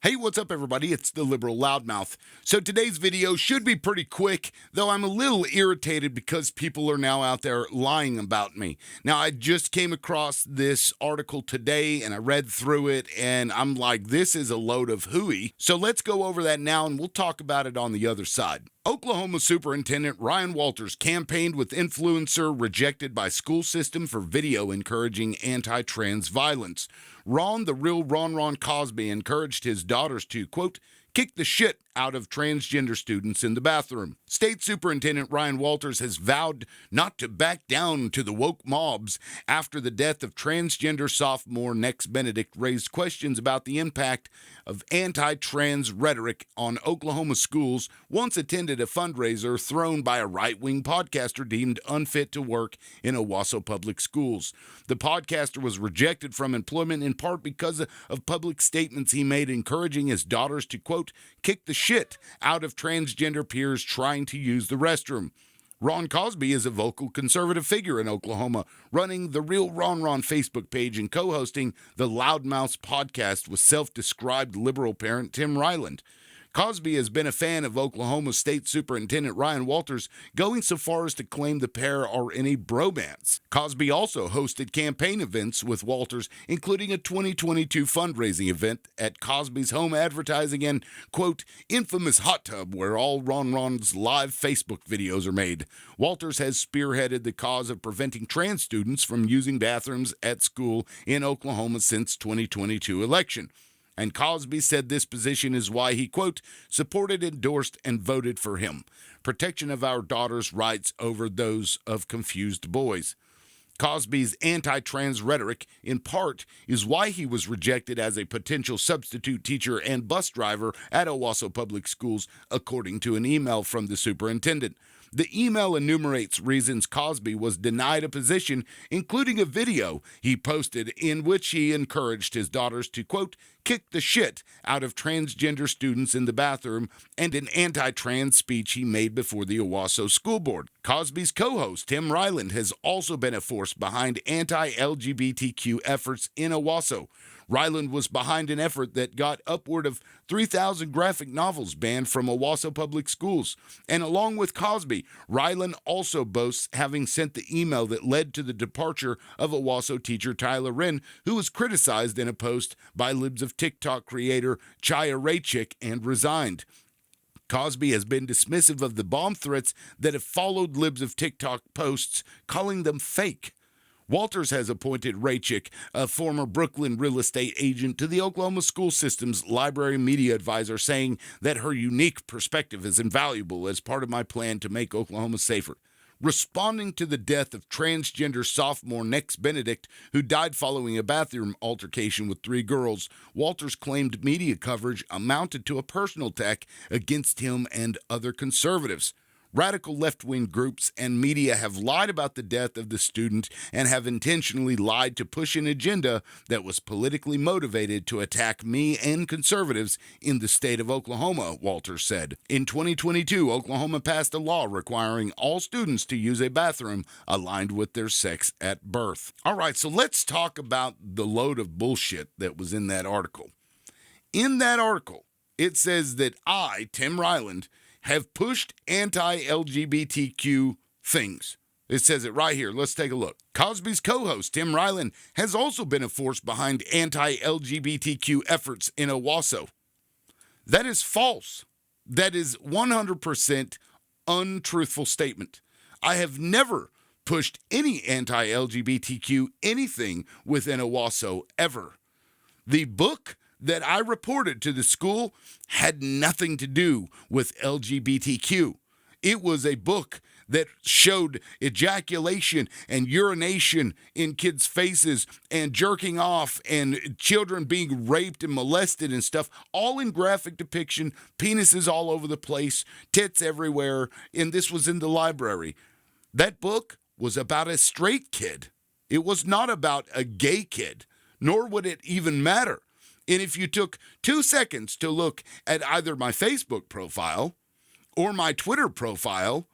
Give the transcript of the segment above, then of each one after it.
Hey, what's up, everybody? It's the Liberal Loudmouth. So today's video should be pretty quick, though I'm a little irritated because people are now out there lying about me. Now, I just came across this article today, and I read through it, and I'm like, this is a load of hooey. So let's go over that now, and we'll talk about it on the other side. Oklahoma Superintendent Ryan Walters campaigned with influencer rejected by school system for video encouraging anti-trans violence. Ron, the real Ron Cosby, encouraged his daughters to, quote, kick the shit out of transgender students in the bathroom. State Superintendent Ryan Walters has vowed not to back down to the woke mobs after the death of transgender sophomore Nex Benedict raised questions about the impact of anti-trans rhetoric on Oklahoma schools. Once attended a fundraiser thrown by a right-wing podcaster deemed unfit to work in Owasso public schools. The podcaster was rejected from employment in part because of public statements he made encouraging his daughters to, quote, kick the shit out of transgender peers trying to use the restroom. Ron Cosby is a vocal conservative figure in Oklahoma, running the Real Ron Facebook page and co-hosting the Loudmouths podcast with self-described liberal parent Tim Ryland. Cosby has been a fan of Oklahoma State Superintendent Ryan Walters, going so far as to claim the pair are in a bromance. Cosby also hosted campaign events with Walters, including a 2022 fundraising event at Cosby's home advertising and, quote, infamous hot tub where all Ron's live Facebook videos are made. Walters has spearheaded the cause of preventing trans students from using bathrooms at school in Oklahoma since 2022 election. And Cosby said this position is why he, quote, supported, endorsed, and voted for him. Protection of our daughters' rights over those of confused boys. Cosby's anti-trans rhetoric, in part, is why he was rejected as a potential substitute teacher and bus driver at Owasso Public Schools, according to an email from the superintendent. The email enumerates reasons Cosby was denied a position, including a video he posted in which he encouraged his daughters to, quote, kick the shit out of transgender students in the bathroom, and an anti-trans speech he made before the Owasso School Board. Cosby's co-host, Tim Ryland, has also been a force behind anti-LGBTQ efforts in Owasso. Ryland was behind an effort that got upward of 3,000 graphic novels banned from Owasso Public Schools. And along with Cosby, Ryland also boasts having sent the email that led to the departure of Owasso teacher Tyler Wren, who was criticized in a post by Libs of TikTok creator Chaya Raychick and resigned. Cosby has been dismissive of the bomb threats that have followed Libs of TikTok posts, calling them fake. Walters has appointed Raychick, a former Brooklyn real estate agent, to the Oklahoma school system's library media advisor, saying that her unique perspective is invaluable as part of my plan to make Oklahoma safer. Responding to the death of transgender sophomore Nex Benedict, who died following a bathroom altercation with 3 girls, Walters claimed media coverage amounted to a personal attack against him and other conservatives. Radical left-wing groups and media have lied about the death of the student and have intentionally lied to push an agenda that was politically motivated to attack me and conservatives in the state of Oklahoma, Walters said. In 2022, Oklahoma passed a law requiring all students to use a bathroom aligned with their sex at birth. All right, so let's talk about the load of bullshit that was in that article. In that article, it says that I, Tim Ryland, have pushed anti-LGBTQ things. It says it right here. Let's take a look. Cosby's co-host, Tim Ryland, has also been a force behind anti-LGBTQ efforts in Owasso. That is false. That is 100% untruthful statement. I have never pushed any anti-LGBTQ anything within Owasso ever. The book that I reported to the school had nothing to do with LGBTQ. It was a book that showed ejaculation and urination in kids' faces and jerking off and children being raped and molested and stuff, all in graphic depiction, penises all over the place, tits everywhere, and this was in the library. That book was about a straight kid. It was not about a gay kid, nor would it even matter. And if you took 2 seconds to look at either my Facebook profile or my Twitter profile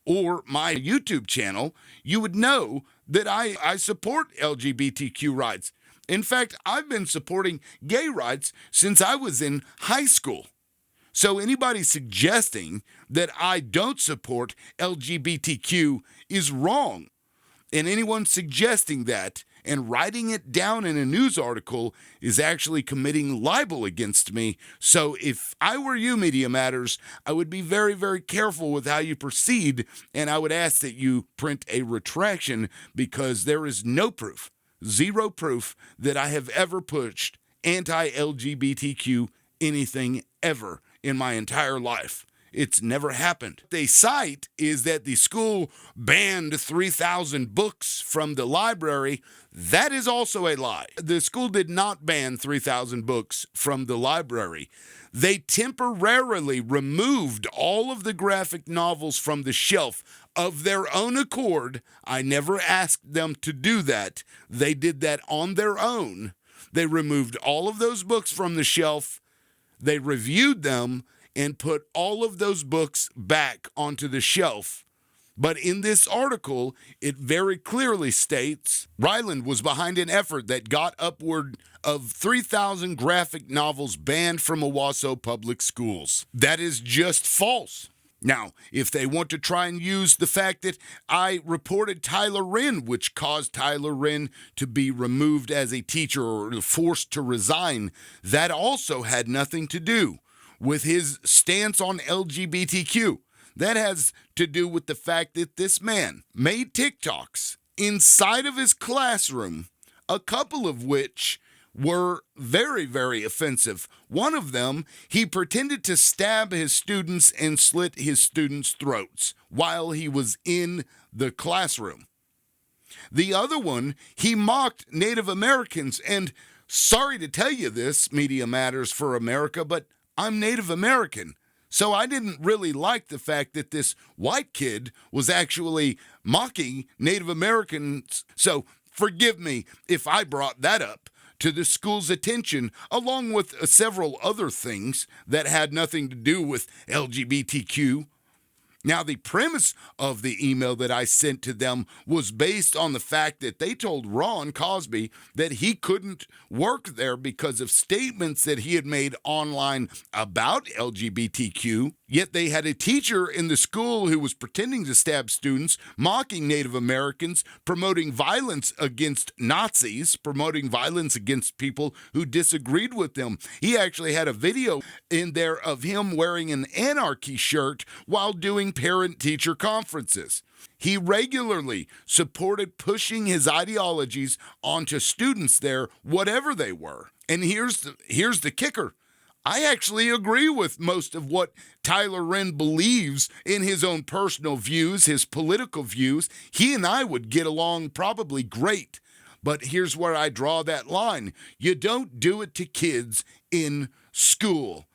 or my YouTube channel, you would know that I support LGBTQ rights. In fact, I've been supporting gay rights since I was in high school. So anybody suggesting that I don't support LGBTQ is wrong. And anyone suggesting that and writing it down in a news article is actually committing libel against me. So if I were you, Media Matters, I would be very, very careful with how you proceed, and I would ask that you print a retraction, because there is no proof, zero proof, that I have ever pushed anti-LGBTQ anything ever in my entire life. It's never happened. They cite is that the school banned 3,000 books from the library. That is also a lie. The school did not ban 3,000 books from the library. They temporarily removed all of the graphic novels from the shelf of their own accord. I never asked them to do that. They did that on their own. They removed all of those books from the shelf. They reviewed them and put all of those books back onto the shelf. But in this article, it very clearly states Ryland was behind an effort that got upward of 3,000 graphic novels banned from Owasso public schools. That is just false. Now, if they want to try and use the fact that I reported Tyler Wren, which caused Tyler Wren to be removed as a teacher or forced to resign, that also had nothing to do with his stance on LGBTQ. That has to do with the fact that this man made TikToks inside of his classroom, a couple of which were very, very offensive. One of them, he pretended to stab his students and slit his students' throats while he was in the classroom. The other one, he mocked Native Americans, and sorry to tell you this, Media Matters for America, but I'm Native American, so I didn't really like the fact that this white kid was actually mocking Native Americans. So forgive me if I brought that up to the school's attention, along with several other things that had nothing to do with LGBTQ. Now, the premise of the email that I sent to them was based on the fact that they told Ron Cosby that he couldn't work there because of statements that he had made online about LGBTQ, yet they had a teacher in the school who was pretending to stab students, mocking Native Americans, promoting violence against Nazis, promoting violence against people who disagreed with them. He actually had a video in there of him wearing an anarchy shirt while doing parent-teacher conferences. He regularly supported pushing his ideologies onto students there, whatever they were. And here's the kicker. I actually agree with most of what Tyler Wren believes in his own personal views, his political views. He and I would get along probably great. But here's where I draw that line. You don't do it to kids in school.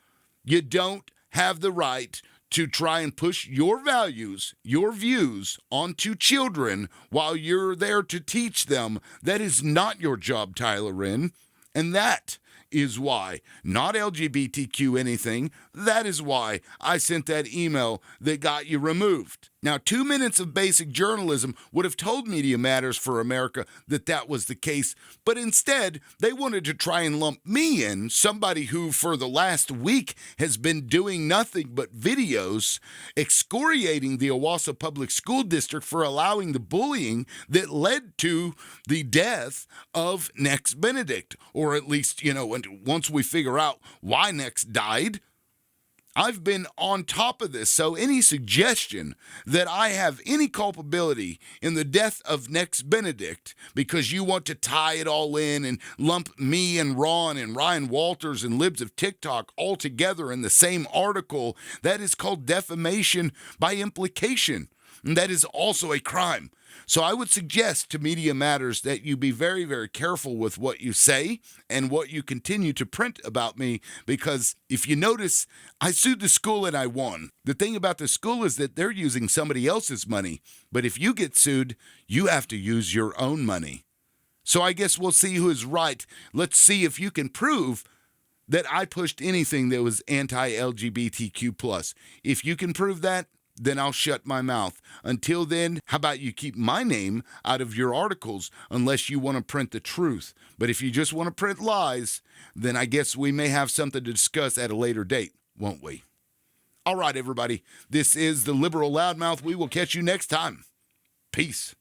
You don't have the right to try and push your values, your views onto children while you're there to teach them. That is not your job, Tyler Wren. And that is why, not LGBTQ anything, that is why I sent that email that got you removed. Now, 2 minutes of basic journalism would have told Media Matters for America that that was the case, but instead, they wanted to try and lump me in, somebody who for the last week has been doing nothing but videos excoriating the Owasso Public School District for allowing the bullying that led to the death of Nex Benedict, or at least, once we figure out why Nex died. I've been on top of this, so any suggestion that I have any culpability in the death of Nex Benedict because you want to tie it all in and lump me and Ron and Ryan Walters and Libs of TikTok all together in the same article, that is called defamation by implication, and that is also a crime. So I would suggest to Media Matters that you be very, very careful with what you say and what you continue to print about me, because if you notice, I sued the school and I won. The thing about the school is that they're using somebody else's money, but if you get sued, you have to use your own money. So I guess we'll see who is right. Let's see if you can prove that I pushed anything that was anti-LGBTQ+. If you can prove that, then I'll shut my mouth. Until then, how about you keep my name out of your articles unless you want to print the truth. But if you just want to print lies, then I guess we may have something to discuss at a later date, won't we? All right, everybody. This is the Liberal Loudmouth. We will catch you next time. Peace.